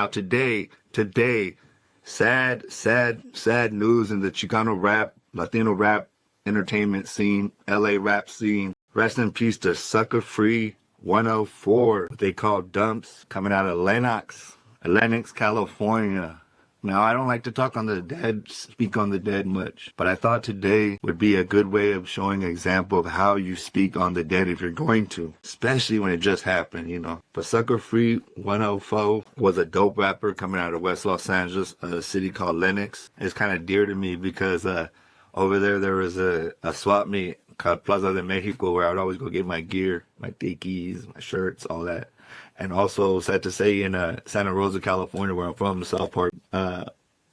Now today, sad news in the Chicano rap, Latino rap entertainment scene, LA rap scene. Rest in peace to SuckerFree104, what they call Dumps, coming out of Lenox, California. Now, I don't like to talk on the dead, speak on the dead much, but I thought today would be a good way of showing an example of how you speak on the dead if you're going to, especially when it just happened, you know. But SuckerFree104 was a dope rapper coming out of West Los Angeles, a city called Lenox. It's kind of dear to me because over there was a swap meet called Plaza de Mexico where I would always go get my gear, my tikis, my shirts, all that. And also, sad to say, in Santa Rosa, California, where I'm from, the South Park,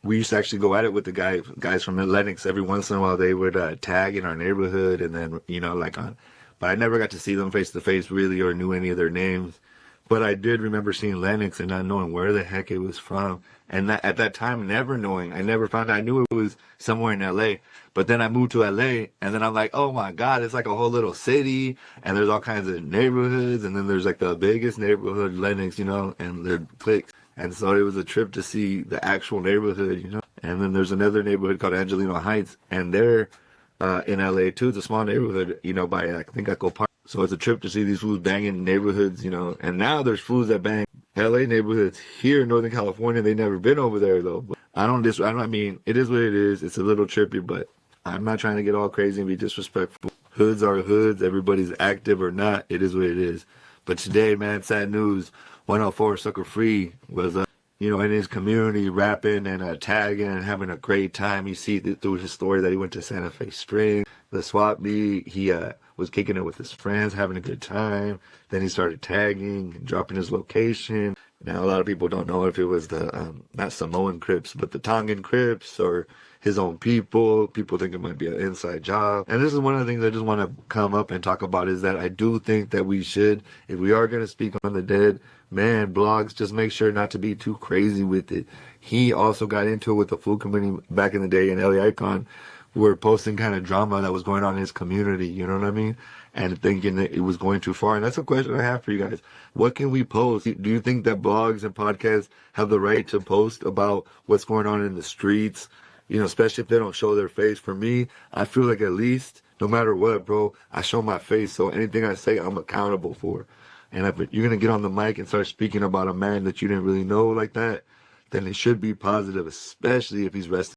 we used to actually go at it with the guys from Lenox. Every once in a while, they would tag in our neighborhood, and then, you know, but I never got to see them face to face, really, or knew any of their names. But I did remember seeing Lenox and not knowing where the heck it was from. And at that time, never knowing, I never found out. I knew it was somewhere in LA. But then I moved to LA, and then I'm like, oh my God, it's like a whole little city, and there's all kinds of neighborhoods, and then there's like the biggest neighborhood, Lenox, you know, and their cliques. And so it was a trip to see the actual neighborhood, you know. And then there's another neighborhood called Angelino Heights, and they're in LA too. It's a small neighborhood, you know, by I think Echo Park. So it's a trip to see these fools banging neighborhoods, you know. And now there's fools that bang LA neighborhoods here in Northern California. They've never been over there though. But I mean, it is what it is. It's a little trippy, but I'm not trying to get all crazy and be disrespectful. Hoods are hoods. Everybody's active or not. It is what it is. But today, man, sad news. 104 Sucker Free was, you know, in his community rapping and tagging and having a great time. You see through his story that he went to Santa Fe Springs, the swap meet. He was kicking it with his friends, having a good time. Then he started tagging and dropping his location. Now, a lot of people don't know if it was the, not Samoan Crips, but the Tongan Crips or his own people. People think it might be an inside job. And this is one of the things I just want to come up and talk about is that I do think that we should, if we are going to speak on the dead, man, blogs, just make sure not to be too crazy with it. He also got into it with the food community back in the day in LA Icon. We were posting kind of drama that was going on in his community, you know what I mean? And thinking that it was going too far. And that's a question I have for you guys. What can we post? Do you think that blogs and podcasts have the right to post about what's going on in the streets? You know, especially if they don't show their face. For me, I feel like at least, no matter what, bro, I show my face. So anything I say, I'm accountable for. And if you're going to get on the mic and start speaking about a man that you didn't really know like that, then it should be positive, especially if he's resting.